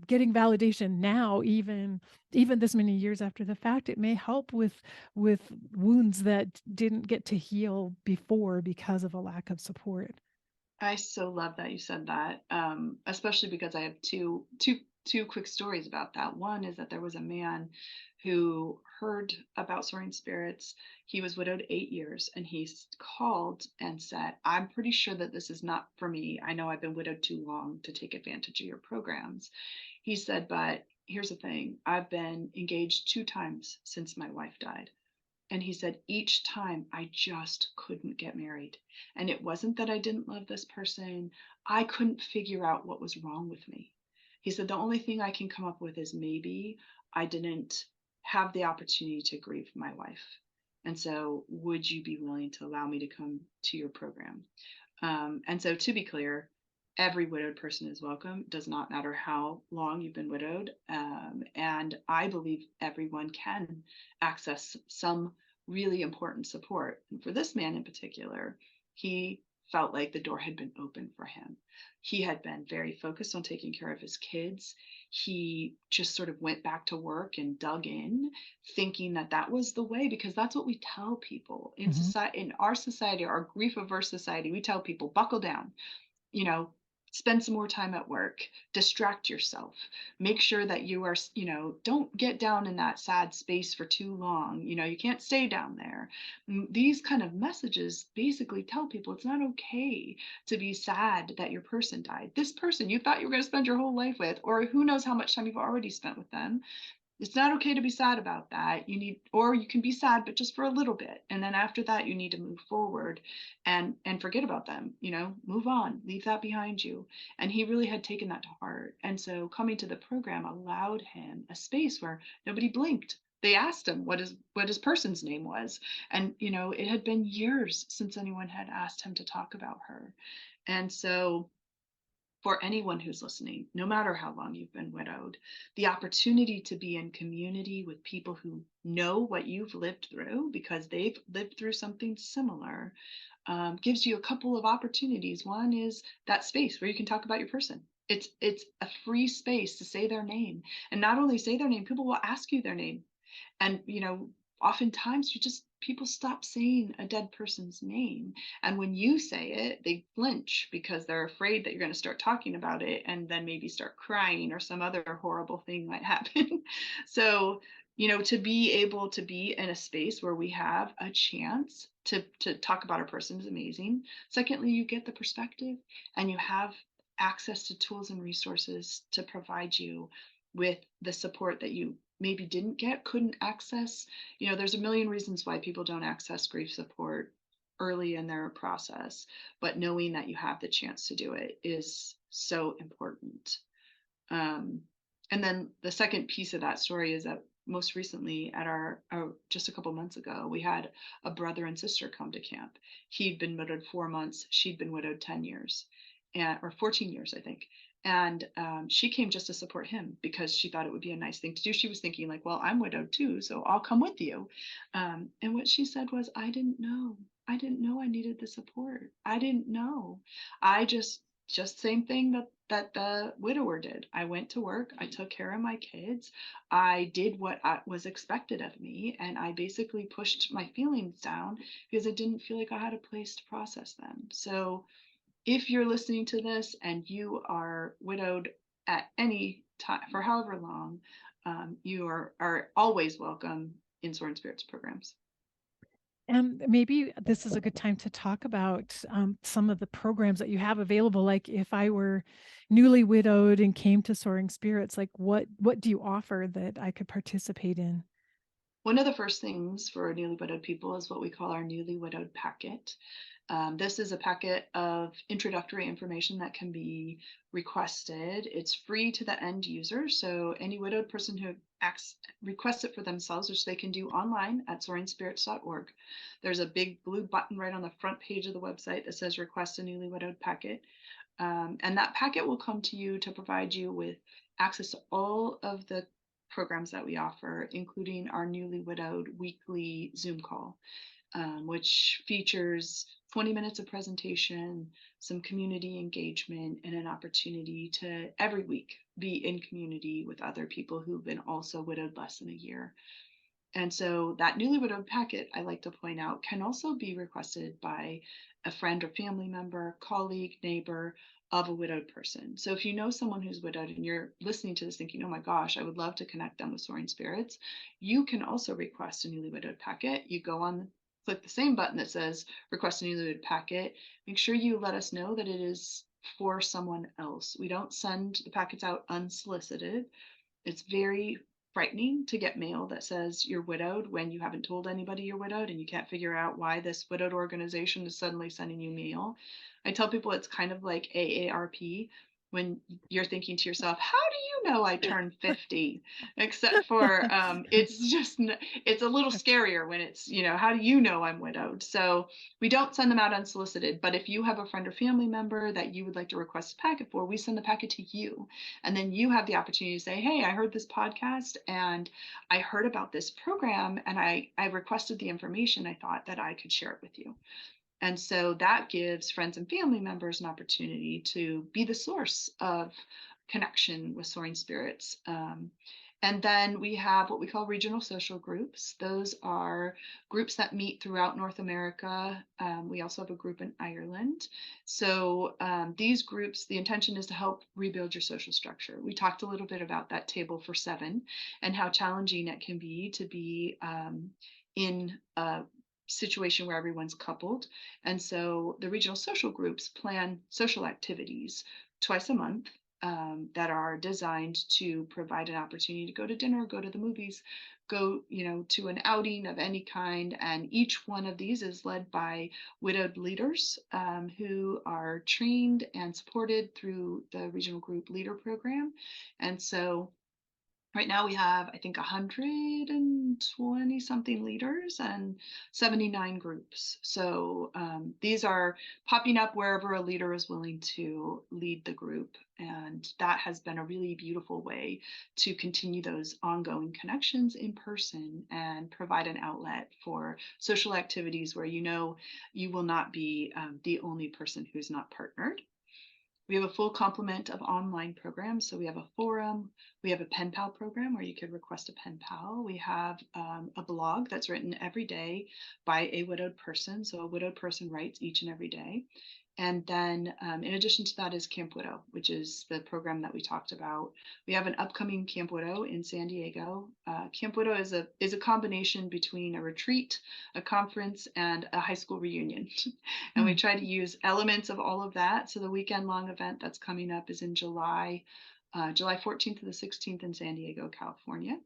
getting validation now, even this many years after the fact. It may help with wounds that didn't get to heal before because of a lack of support. I so love that you said that, especially because I have two quick stories about that. One is that there was a man who heard about Soaring Spirits. He was widowed 8 years, and he called and said, "I'm pretty sure that this is not for me. I know I've been widowed too long to take advantage of your programs." He said, "But here's the thing: I've been engaged 2 times since my wife died." And he said, each time I just couldn't get married. And it wasn't that I didn't love this person, I couldn't figure out what was wrong with me. He said, the only thing I can come up with is maybe I didn't have the opportunity to grieve my wife. And so, would you be willing to allow me to come to your program? And so, to be clear, every widowed person is welcome. It does not matter how long you've been widowed. And I believe everyone can access some really important support. And for this man in particular, he felt like the door had been open for him. He had been very focused on taking care of his kids. He just sort of went back to work and dug in, thinking that that was the way, because that's what we tell people in Mhm. society, in our society, our grief averse society. We tell people, buckle down, you know, spend some more time at work, distract yourself, make sure that you are, don't get down in that sad space for too long. You can't stay down there. These kind of messages basically tell people it's not okay to be sad that your person died. This person you thought you were going to spend your whole life with, or who knows how much time you've already spent with them, it's not okay to be sad about that. Or you can be sad, but just for a little bit. And then after that, you need to move forward and forget about them, move on, leave that behind you. And he really had taken that to heart. And so coming to the program allowed him a space where nobody blinked. They asked him what his person's name was. And, it had been years since anyone had asked him to talk about her. And so for anyone who's listening, no matter how long you've been widowed, the opportunity to be in community with people who know what you've lived through because they've lived through something similar, gives you a couple of opportunities. One is that space where you can talk about your person. It's a free space to say their name, and not only say their name, people will ask you their name. And oftentimes people stop saying a dead person's name, and when you say it they flinch because they're afraid that you're going to start talking about it and then maybe start crying or some other horrible thing might happen. So to be able to be in a space where we have a chance to talk about our person is amazing. Secondly, you get the perspective and you have access to tools and resources to provide you with the support that you maybe didn't get, couldn't access. There's a million reasons why people don't access grief support early in their process, but knowing that you have the chance to do it is so important. Um, and then the second piece of that story is that most recently at just a couple months ago, we had a brother and sister come to camp. He'd been widowed 4 months. She'd been widowed 10 years, or 14 years, I think. And she came just to support him because she thought it would be a nice thing to do. She was thinking like, well, I'm widowed too, so I'll come with you. And what she said was, I didn't know. I didn't know I needed the support. I didn't know. I just same thing that the widower did. I went to work. I took care of my kids. I did what was expected of me, and I basically pushed my feelings down because I didn't feel like I had a place to process them. So if you're listening to this and you are widowed at any time for however long, you are always welcome in Soaring Spirits programs. And maybe this is a good time to talk about some of the programs that you have available. Like if I were newly widowed and came to Soaring Spirits, like what do you offer that I could participate in? One of the first things for newly widowed people is what we call our newly widowed packet. This is a packet of introductory information that can be requested. It's free to the end user, so any widowed person who requests it for themselves, which they can do online at soaringspirits.org. There's a big blue button right on the front page of the website that says request a newly widowed packet. And that packet will come to you to provide you with access to all of the programs that we offer, including our newly widowed weekly Zoom call, which features 20 minutes of presentation, some community engagement, and an opportunity to every week be in community with other people who've been also widowed less than a year. And so that newly widowed packet, I like to point out, can also be requested by a friend or family member, colleague, neighbor of a widowed person. So if you know someone who's widowed and you're listening to this thinking, oh my gosh, I would love to connect them with Soaring Spirits, you can also request a newly widowed packet. You go on, click the same button that says request a newly widowed packet. Make sure you let us know that it is for someone else. We don't send the packets out unsolicited. It's very frightening to get mail that says you're widowed when you haven't told anybody you're widowed and you can't figure out why this widowed organization is suddenly sending you mail. I tell people it's kind of like AARP when you're thinking to yourself, how do you know I turned 50? Except for it's just, it's a little scarier when it's, how do you know I'm widowed? So we don't send them out unsolicited, but if you have a friend or family member that you would like to request a packet for, we send the packet to you. And then you have the opportunity to say, hey, I heard this podcast and I heard about this program and I requested the information. I thought that I could share it with you. And so that gives friends and family members an opportunity to be the source of connection with Soaring Spirits. And then we have what we call regional social groups. Those are groups that meet throughout North America. We also have a group in Ireland. So these groups, the intention is to help rebuild your social structure. We talked a little bit about that table for 7 and how challenging it can be to be in a situation where everyone's coupled. And so the regional social groups plan social activities twice a month that are designed to provide an opportunity to go to dinner, go to the movies, go, to an outing of any kind. And each one of these is led by widowed leaders who are trained and supported through the regional group leader program. And so right now we have, I think, 120 something leaders and 79 groups. So these are popping up wherever a leader is willing to lead the group. And that has been a really beautiful way to continue those ongoing connections in person and provide an outlet for social activities where you will not be the only person who's not partnered. We have a full complement of online programs. So we have a forum, we have a pen pal program where you could request a pen pal. We have a blog that's written every day by a widowed person. So a widowed person writes each and every day. And then in addition to that is Camp Widow, which is the program that we talked about. We have an upcoming Camp Widow in San Diego. Camp Widow is a combination between a retreat, a conference, and a high school reunion. And we try to use elements of all of that. So the weekend long event that's coming up is in July 14th to the 16th in San Diego, California.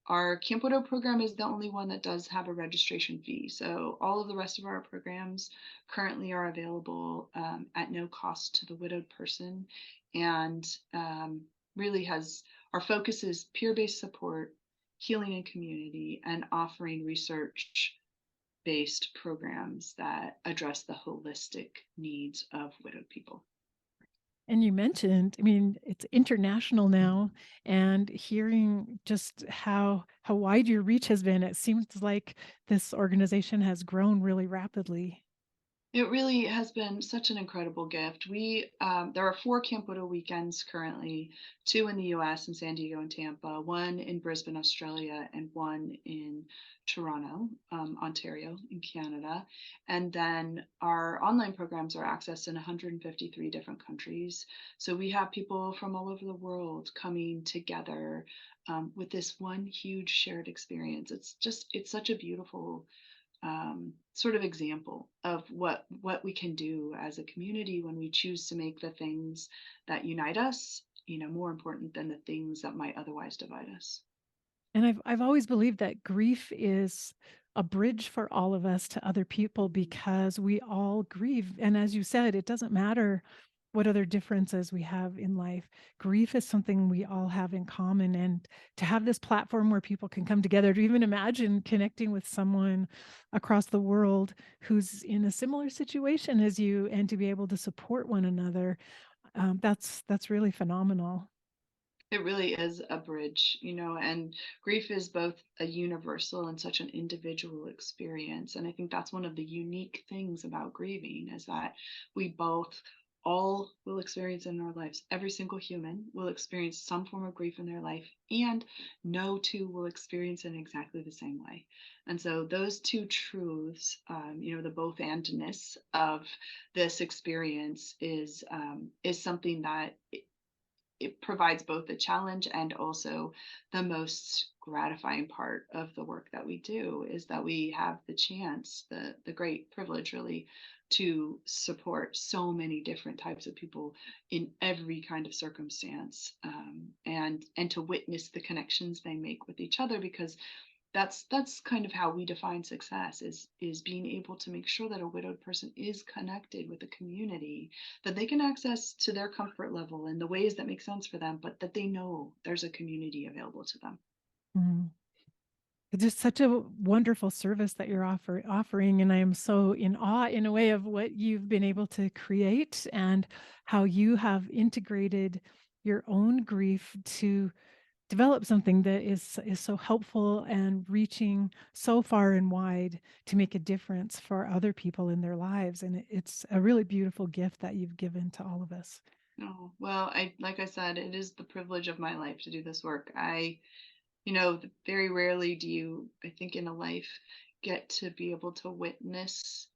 Our Camp Widow program is the only one that does have a registration fee. So all of the rest of our programs currently are available at no cost to the widowed person, and really our focus is peer-based support, healing and community, and offering research-based programs that address the holistic needs of widowed people. And you mentioned, I mean, it's international now, and hearing just how wide your reach has been, it seems like this organization has grown really rapidly. It really has been such an incredible gift. There are 4 Camp Widow weekends currently, 2 in the US in San Diego and Tampa, 1 in Brisbane, Australia, and 1 in Toronto, Ontario in Canada. And then our online programs are accessed in 153 different countries. So we have people from all over the world coming together with this one huge shared experience. It's such a beautiful sort of example of what we can do as a community when we choose to make the things that unite us, more important than the things that might otherwise divide us. And I've always believed that grief is a bridge for all of us to other people because we all grieve. And as you said, it doesn't matter what other differences we have in life. Grief is something we all have in common. And to have this platform where people can come together, to even imagine connecting with someone across the world who's in a similar situation as you and to be able to support one another, that's really phenomenal. It really is a bridge, and grief is both a universal and such an individual experience. And I think that's one of the unique things about grieving is that we both all will experience in our lives. Every single human will experience some form of grief in their life, and no two will experience it in exactly the same way. And so those two truths, the both andness of this experience is something that it provides both a challenge and also the most gratifying part of the work that we do is that we have the chance, the great privilege really, to support so many different types of people in every kind of circumstance, and to witness the connections they make with each other, because that's kind of how we define success is being able to make sure that a widowed person is connected with a community that they can access to their comfort level in the ways that make sense for them, but that they know there's a community available to them. Mhm. It's just such a wonderful service that you're offering, and I am so in awe in a way of what you've been able to create and how you have integrated your own grief to develop something that is so helpful and reaching so far and wide to make a difference for other people in their lives. And it's a really beautiful gift that you've given to all of us. Oh, well, I like I said, it is the privilege of my life to do this work. Very rarely do you, I think, in a life get to be able to witness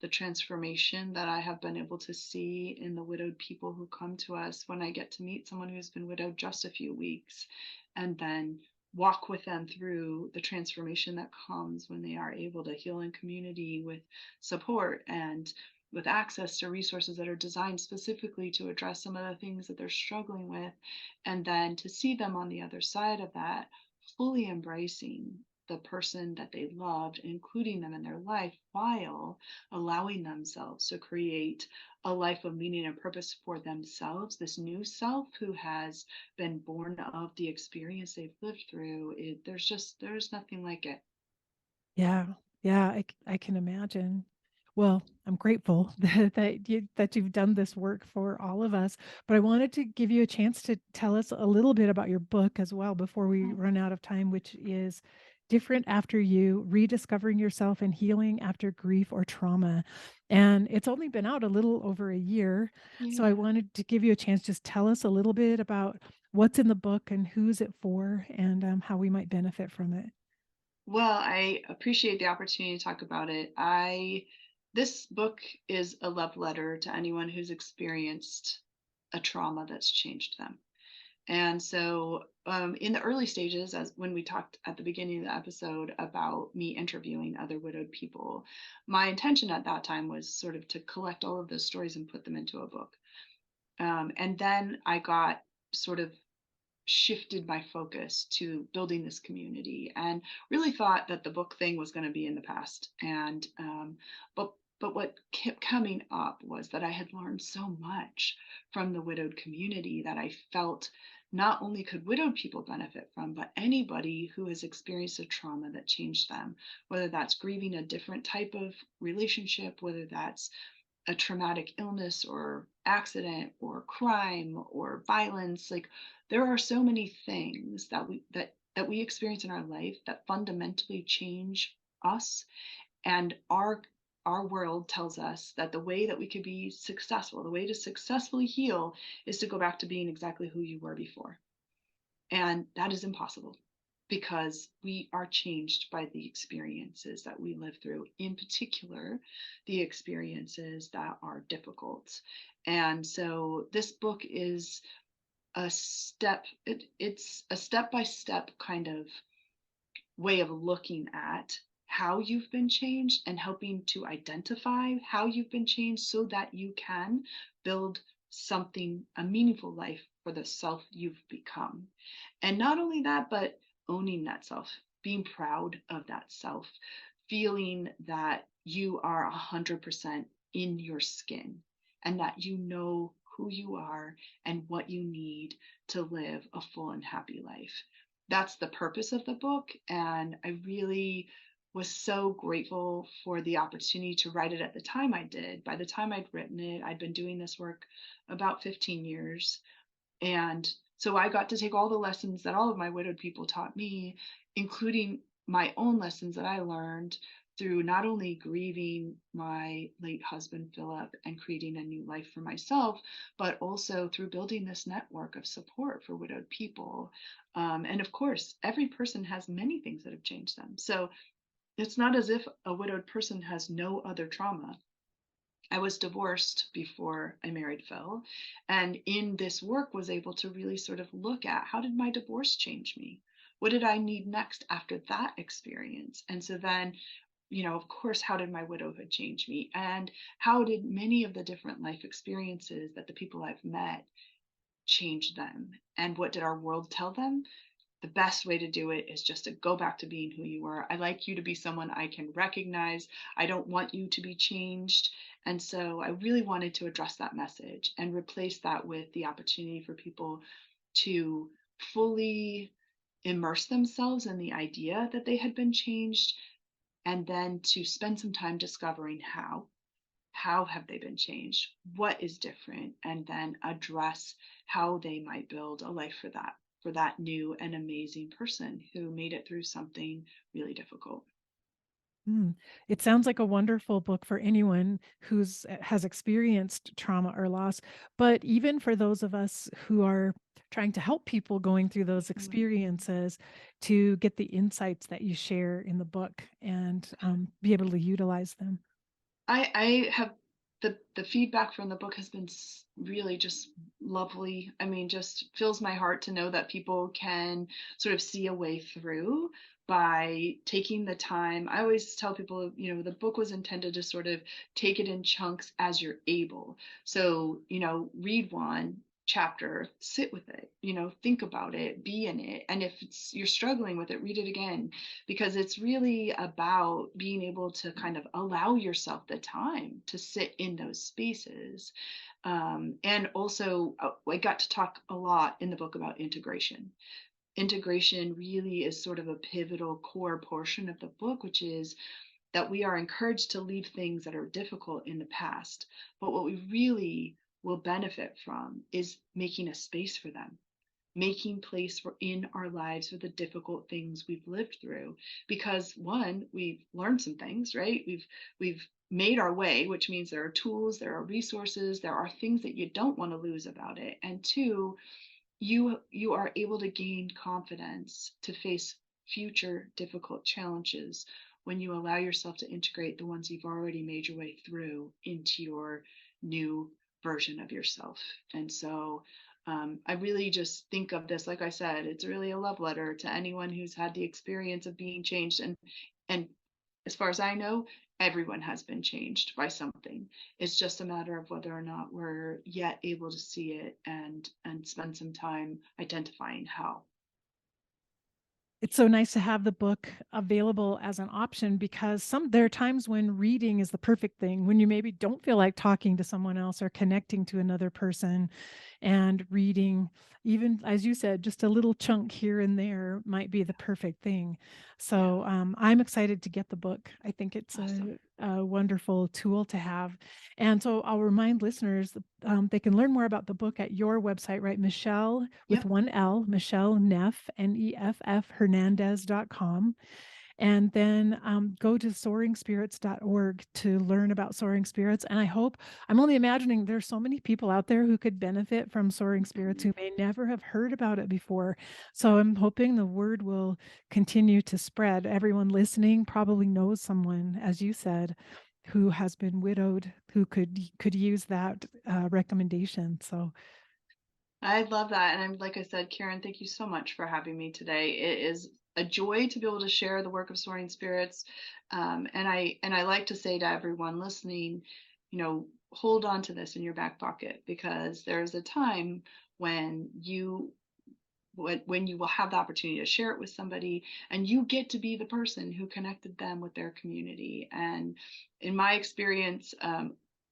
the transformation that I have been able to see in the widowed people who come to us when I get to meet someone who's been widowed just a few weeks and then walk with them through the transformation that comes when they are able to heal in community with support and with access to resources that are designed specifically to address some of the things that they're struggling with. And then to see them on the other side of that, fully embracing the person that they loved, including them in their life while allowing themselves to create a life of meaning and purpose for themselves, this new self who has been born of the experience they've lived through. There's nothing like it. Yeah, yeah, I can imagine. Well, I'm grateful that you've done this work for all of us. But I wanted to give you a chance to tell us a little bit about your book as well before we run out of time, which is Different After You: Rediscovering Yourself and Healing After Grief or Trauma. And it's only been out a little over a year. So I Yeah. wanted to give you a chance, just tell us a little bit about what's in the book and who's it for and how we might benefit from it. Well, I appreciate the opportunity to talk about it. I This book is a love letter to anyone who's experienced a trauma that's changed them. And so, in the early stages, as when we talked at the beginning of the episode about me interviewing other widowed people, my intention at that time was sort of to collect all of those stories and put them into a book. And then I got sort of shifted my focus to building this community and really thought that the book thing was going to be in the past. And but what kept coming up was that I had learned so much from the widowed community that I felt not only could widowed people benefit from, but anybody who has experienced a trauma that changed them, whether that's grieving a different type of relationship, whether that's a traumatic illness or accident or crime or violence. Like, there are so many things that we experience in our life that fundamentally change us, and our world tells us that the way that we could be successful, the way to successfully heal, is to go back to being exactly who you were before. And that is impossible, because we are changed by the experiences that we live through, in particular, the experiences that are difficult. And so this book is it's a step by step kind of way of looking at how you've been changed and helping to identify how you've been changed so that you can build something, a meaningful life for the self you've become. And not only that, but owning that self, being proud of that self, feeling that you are 100% in your skin, and that you know who you are and what you need to live a full and happy life. That's the purpose of the book. And I really was so grateful for the opportunity to write it at the time I did. By the time I'd written it, I'd been doing this work about 15 years. And so I got to take all the lessons that all of my widowed people taught me, including my own lessons that I learned through not only grieving my late husband, Philip, and creating a new life for myself, but also through building this network of support for widowed people. And of course, every person has many things that have changed them. So it's not as if a widowed person has no other trauma. I was divorced before I married Phil, and in this work was able to really sort of look at, how did my divorce change me? What did I need next after that experience? And so then, of course, how did my widowhood change me? And how did many of the different life experiences that the people I've met change them? And what did our world tell them? The best way to do it is just to go back to being who you were. I like you to be someone I can recognize. I don't want you to be changed. And so I really wanted to address that message and replace that with the opportunity for people to fully immerse themselves in the idea that they had been changed, and then to spend some time discovering how have they been changed, what is different, and then address how they might build a life for that new and amazing person who made it through something really difficult. It sounds like a wonderful book for anyone who's has experienced trauma or loss, but even for those of us who are trying to help people going through those experiences, to get the insights that you share in the book and be able to utilize them. I have the feedback from the book has been really just lovely. I mean, just fills my heart to know that people can sort of see a way through by taking the time. I always tell people, the book was intended to sort of take it in chunks as you're able. So, read one chapter, sit with it, think about it, be in it. And if you're struggling with it, read it again, because it's really about being able to kind of allow yourself the time to sit in those spaces. And also, I got to talk a lot in the book about integration. Integration really is sort of a pivotal core portion of the book, which is that we are encouraged to leave things that are difficult in the past. But what we really will benefit from is making a space for them, making place for in our lives for the difficult things we've lived through. Because one, we've learned some things, right? We've made our way, which means there are tools, there are resources, there are things that you don't want to lose about it. And two, you are able to gain confidence to face future difficult challenges when you allow yourself to integrate the ones you've already made your way through into your new version of yourself. And so I really just think of this, like I said, it's really a love letter to anyone who's had the experience of being changed. And as far as I know, everyone has been changed by something. It's just a matter of whether or not we're yet able to see it and spend some time identifying how. It's so nice to have the book available as an option, because there are times when reading is the perfect thing, when you maybe don't feel like talking to someone else or connecting to another person, and reading, even as you said, just a little chunk here and there might be the perfect thing. Yeah. So I'm excited to get the book. I think it's Awesome. a wonderful tool to have. And so I'll remind listeners they can learn more about the book at your website, right? Michele with Yep. one L, Michele Neff, Neff Hernandez.com. And then go to soaringspirits.org to learn about Soaring Spirits. And I'm only imagining there's so many people out there who could benefit from Soaring Spirits who may never have heard about it before. So I'm hoping the word will continue to spread. Everyone listening probably knows someone, as you said, who has been widowed, who could use that recommendation. So I love that. And I'm like I said, Karen, thank you so much for having me today. It is a joy to be able to share the work of Soaring Spirits. And I like to say to everyone listening, hold on to this in your back pocket, because there's a time when you will have the opportunity to share it with somebody, and you get to be the person who connected them with their community. And in my experience,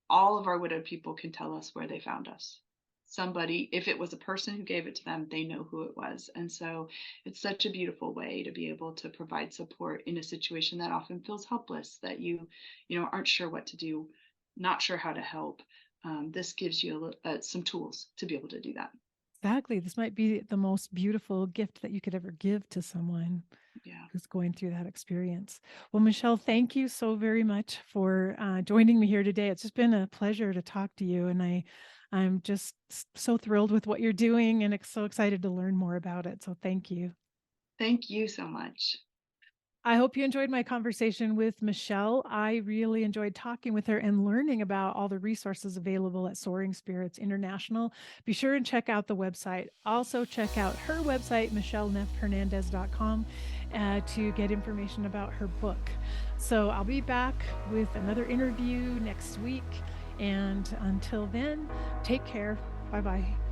all of our widowed people can tell us where they found us. Somebody, if it was a person who gave it to them, they know who it was. And so it's such a beautiful way to be able to provide support in a situation that often feels helpless, that you aren't sure what to do, not sure how to help. This gives you some tools to be able to do that. exactly, this might be the most beautiful gift that you could ever give to someone Yeah. who's going through that experience. Well, Michele, thank you so very much for joining me here today. It's just been a pleasure to talk to you, and I'm just so thrilled with what you're doing and so excited to learn more about it. So thank you. Thank you so much. I hope you enjoyed my conversation with Michele. I really enjoyed talking with her and learning about all the resources available at Soaring Spirits International. Be sure and check out the website. Also, check out her website, michelleneffhernandez.com, to get information about her book. So I'll be back with another interview next week. And until then, take care. Bye bye.